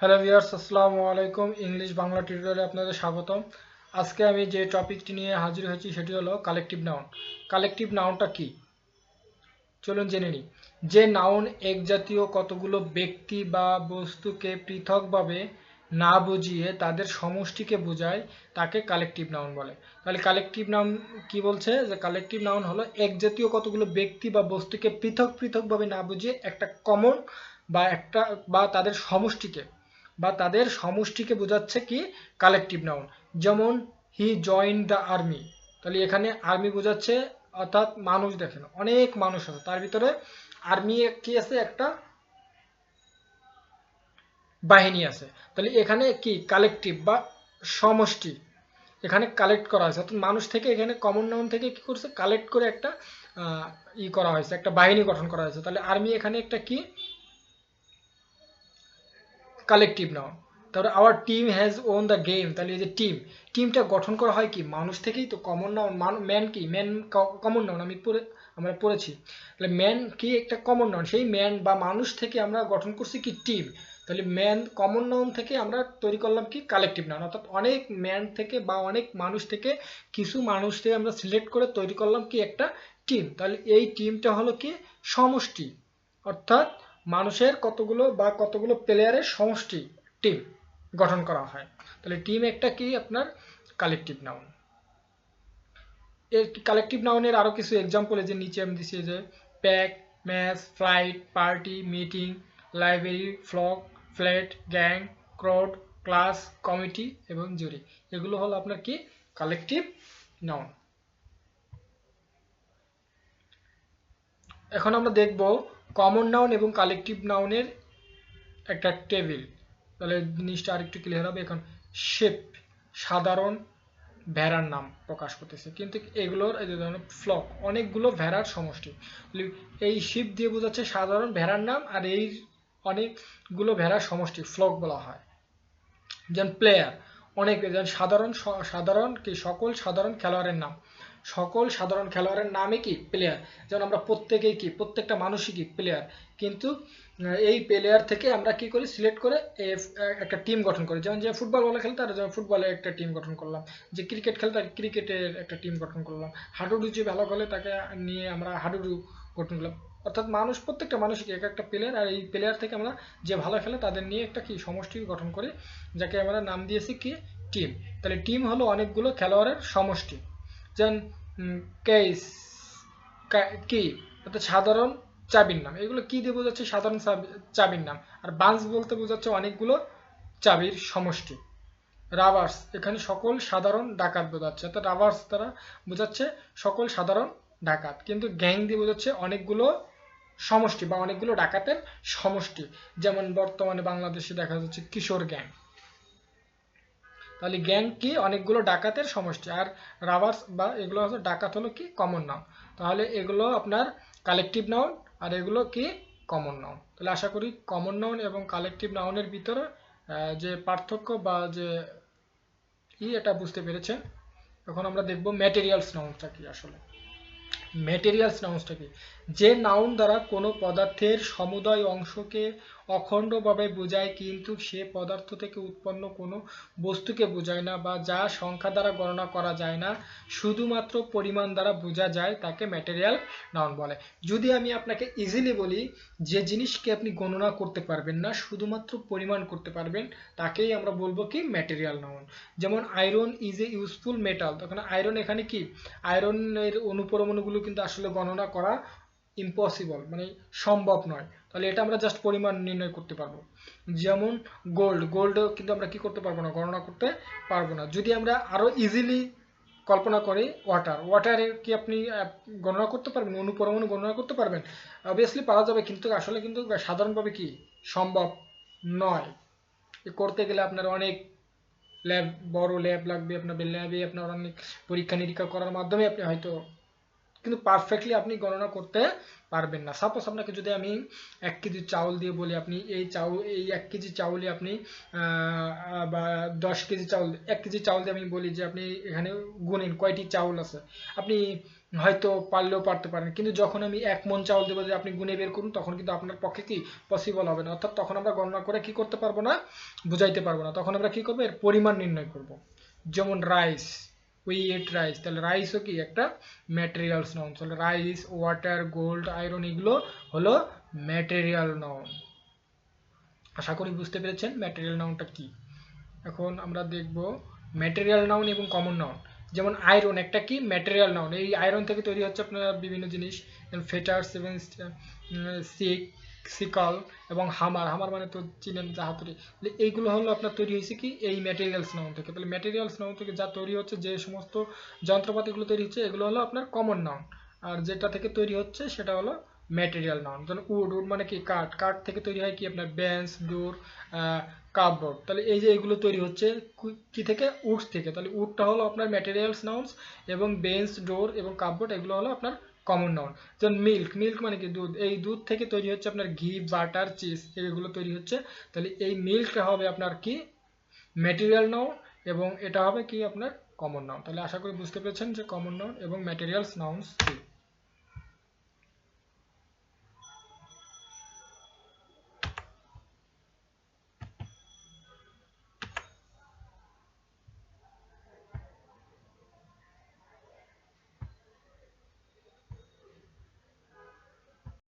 Hello viewers, আসসালামু আলাইকুম। English Bangla টিউটোরিয়ালে আপনাদের স্বাগতম। আজকে আমি যে টপিকটি নিয়ে হাজির হয়েছি সেটি হলো কালেকটিভ নাউন। কালেকটিভ নাউনটা কি চলুন জেনে নিই। যে নাউন এক জাতীয় কতগুলো ব্যক্তি বা বস্তুকে পৃথকভাবে না বুঝিয়ে তাদের সমষ্টিকে বোঝায় তাকে কালেকটিভ নাউন বলে। তাহলে কালেকটিভ নাউন কি বলছে, যে কালেকটিভ নাউন হলো এক জাতীয় কতগুলো ব্যক্তি বা বস্তুকে পৃথকভাবে না বুঝিয়ে একটা কমন বা তাদের সমষ্টিকে বোঝাচ্ছে কি কালেকটিভ নাউন। যেমন হি জয়েন দ্য আর্মি, তাহলে এখানে আর্মি বোঝাচ্ছে, অর্থাৎ মানুষ। দেখেন অনেক মানুষ আছে, তার ভিতরে আর্মি কি আছে, একটা বাহিনী আছে। তাহলে এখানে কি কালেকটিভ বা সমষ্টি এখানে কালেক্ট করা হয়েছে, অর্থাৎ মানুষ থেকে এখানে কমন নাউন থেকে কি করছে, কালেক্ট করে একটা করা হয়েছে, একটা বাহিনী গঠন করা হয়েছে। তাহলে আর্মি এখানে একটা কি কালেকটিভ নাউন। তারপরে our team has won the game, তাহলে এই যে টিমটা গঠন করা হয় কি মানুষ থেকেই। তো কমন নাউন ম্যান কি, ম্যান কমন নাউন আমরা পড়েছি। তাহলে ম্যান কি একটা কমন নাউন, সেই ম্যান বা মানুষ থেকে আমরা গঠন করছি কি টিম। তাহলে ম্যান কমন নাউন থেকে আমরা তৈরি করলাম কি কালেকটিভ নাউন, অর্থাৎ অনেক ম্যান থেকে বা অনেক মানুষ থেকে কিছু মানুষ থেকে আমরা সিলেক্ট করে তৈরি করলাম কি একটা টিম। তাহলে এই টিমটা হলো কি সমষ্টি, অর্থাৎ মানুষের কতগুলো প্লেয়ারের সমষ্টি টিম গঠন করা হয়। তাহলে টিম একটা কি আপনার কালেকটিভ নাউন। এর কালেকটিভ নাউনের আরো কিছু এক্সাম্পল এই যে নিচে আমি দিচ্ছি, যে pack, match, flight, party, meeting, library, flock, flat, gang, crowd, class, committee এবং জুরি। এগুলো হলো আপনার কি কালেকটিভ নাউন। এখন আমরা দেখব কমন নাউন এবং কালেকটিভ নাউনের একটা টেবিল। তাহলে জিনিসটা আরেকটু ক্লিয়ার হবে। এখন শেপ সাধারণ ভেড়ার নাম প্রকাশ করতেছে, কিন্তু এগুলোর এই যে ধরুন ফ্লক অনেকগুলো ভেড়ার সমষ্টি। এই শিপ দিয়ে বোঝাচ্ছে সাধারণ ভেড়ার নাম, আর এই অনেকগুলো ভেড়ার সমষ্টি ফ্লক বলা হয়। যেমন প্লেয়ার অনেক, যেমন সাধারণ কি সকল সাধারণ খেলোয়াড়ের নাম, সকল সাধারণ খেলোয়াড়ের নামে কি প্লেয়ার। যেমন আমরা প্রত্যেকেই কি, প্রত্যেকটা মানুষই কি প্লেয়ার, কিন্তু এই প্লেয়ার থেকে আমরা কি করি, সিলেক্ট করে একটা টিম গঠন করি। যেমন যে ফুটবল বলে খেলে তারা যেমন ফুটবলের একটা টিম গঠন করলাম, যে ক্রিকেট খেলে তার ক্রিকেটের একটা টিম গঠন করলাম, হাডুডু যে ভালো খেলে তাকে নিয়ে আমরা হাডুডু গঠন করলাম। অর্থাৎ প্রত্যেকটা মানুষই এক একটা প্লেয়ার, আর এই প্লেয়ার থেকে আমরা যে ভালো খেলে তাদের নিয়ে একটা কি সমষ্টি গঠন করি, যাকে আমরা নাম দিয়েছি কি টিম। তাহলে টিম হলো অনেকগুলো খেলোয়াড়ের সমষ্টি। যেমন কেস কি, অর্থাৎ সাধারণ চাবির নাম। এগুলো কি দিয়ে বোঝাচ্ছে, সাধারণ চাবির নাম। আর বান্স বলতে বোঝাচ্ছে অনেকগুলো চাবির সমষ্টি। রাবার্স এখানে সকল সাধারণ ডাকাত বোঝাচ্ছে, অর্থাৎ রাবার্স দ্বারা বোঝাচ্ছে সকল সাধারণ ডাকাত। কিন্তু গ্যাং দিয়ে বোঝাচ্ছে অনেকগুলো সমষ্টি বা অনেকগুলো ডাকাতের সমষ্টি। যেমন বর্তমানে বাংলাদেশে দেখা যাচ্ছে কিশোর গ্যাং। তাহলে গ্যাং কি অনেকগুলো ডাকাতের সমষ্টি, আর রাবার্স বা এগুলো হচ্ছে ডাকাত হলো কি কমন নাউন। তাহলে এগুলো আপনার কালেকটিভ নাউন, আর এগুলো কি কমন নাউন। তাহলে আশা করি কমন নাউন এবং কালেকটিভ নাউনের ভিতরে যে পার্থক্য বা যে এটা বুঝতে পেরেছেন। এখন আমরা দেখব ম্যাটেরিয়ালস নাউনটা কি আসলে। ম্যাটেরিয়ালস নাউন্সটা কি, যে নাউন দ্বারা কোনো পদার্থের সমুদয় অংশকে অখণ্ডভাবে বোঝায় কিন্তু সে পদার্থ থেকে উৎপন্ন কোনো বস্তুকে বোঝায় না, বা যা সংখ্যা দ্বারা গণনা করা যায় না, শুধুমাত্র পরিমাণ দ্বারা বোঝা যায়, তাকে ম্যাটেরিয়াল নাউন বলে। যদি আমি আপনাকে ইজিলি বলি, যে জিনিসকে আপনি গণনা করতে পারবেন না, শুধুমাত্র পরিমাণ করতে পারবেন, তাকেই আমরা বলবো কি ম্যাটেরিয়াল নাউন। যেমন iron is a useful metal, তখন আয়রন এখানে কি আয়রনের অনুপরমাণুগুলো কিন্তু আসলে গণনা করা ইম্পসিবল, মানে সম্ভব নয়। তাহলে এটা আমরা জাস্ট পরিমাণ নির্ণয় করতে পারবো। যেমন গোল্ড কিন্তু আমরা কি করতে পারবো না, গণনা করতে পারবো না। যদি আমরা আরো ইজিলি কল্পনা করি, ওয়াটারে কি আপনি গণনা করতে পারবেন, অনুপরমাণু গণনা করতে পারবেন? অবভিয়াসলি পারা যাবে, কিন্তু আসলে কিন্তু সাধারণভাবে কি সম্ভব নয়। করতে গেলে আপনার অনেক বড় ল্যাব লাগবে, আপনার ল্যাবে আপনার অনেক পরীক্ষা নিরীক্ষা করার মাধ্যমে আপনি হয়তো, কিন্তু পারফেক্টলি আপনি গণনা করতে পারবেন না। সাপোজ আপনাকে যদি আমি 1 কেজি চাউল দিয়ে বলি, আপনি এই 1 কেজি চাউলে আপনি বা 10 কেজি চাউল, 1 কেজি চাউল দিয়ে আমি বলি যে আপনি এখানে গুনেন কয়টি চাউল আছে, আপনি হয়তো পারলেও পারতে পারেন, কিন্তু যখন আমি 1 মণ চাউল দেবো যে আপনি গুনে বের করুন, তখন কিন্তু আপনার পক্ষে কি পসিবল হবে না। অর্থাৎ তখন আমরা গণনা করে কি করতে পারবো না, বুঝাইতে পারবো না। তখন আমরা কি করবো, এর পরিমাণ নির্ণয় করব। যেমন রাইস, উই ইট রাইস, তাহলে রাইসও কি একটা ম্যাটেরিয়ালস নাউন। তাহলে রাইস, ওয়াটার, গোল্ড, আয়রন এগুলো হলো ম্যাটেরিয়াল নাউন। আশা করি বুঝতে পেরেছেন ম্যাটেরিয়াল নাউনটা কি। এখন আমরা দেখব ম্যাটেরিয়াল নাউন এবং কমন নাউন। যেমন আয়রন একটা কি ম্যাটেরিয়াল নাউন, এই আয়রন থেকে তৈরি হচ্ছে আপনার বিভিন্ন জিনিস, যেমন ফেটার্স এবং সিকল এবং হামার। হামার মানে তো চিনেন যা হাতুড়ি। এইগুলো হলো আপনার তৈরি হয়েছে কি এই ম্যাটেরিয়ালস নাউন থেকে। তাহলে ম্যাটেরিয়ালস নাউন থেকে যা তৈরি হচ্ছে, যে সমস্ত যন্ত্রপাতিগুলো তৈরি হচ্ছে, এগুলো হলো আপনার কমন নাউন। আর যেটা থেকে তৈরি হচ্ছে সেটা হলো ম্যাটেরিয়াল নাউন। যেমন উড, উড মানে কি কাঠ, কাঠ থেকে তৈরি হয় কি আপনার বেঞ্চ, ডোর, কাপবোর্ড। তাহলে এই যে এগুলো তৈরি হচ্ছে কি থেকে, উড থেকে। তাহলে উডটা হলো আপনার ম্যাটেরিয়ালস নাউন্স, এবং বেঞ্চ, ডোর এবং কাপবোর্ড এগুলো হলো আপনার কমন নাউন। যেমন মিল্ক, মিল্ক মানে কি দুধ, এই দুধ থেকে তৈরি হচ্ছে আপনার ঘি, বাটার, চিজ এগুলো তৈরি হচ্ছে। তাহলে এই মিল্কটা হবে আপনার কি ম্যাটেরিয়াল নাউন, এবং এটা হবে কি আপনার কমন নাউন। তাহলে আশা করি বুঝতে পেরেছেন যে কমন নাউন এবং ম্যাটেরিয়ালস নাউন্স কি।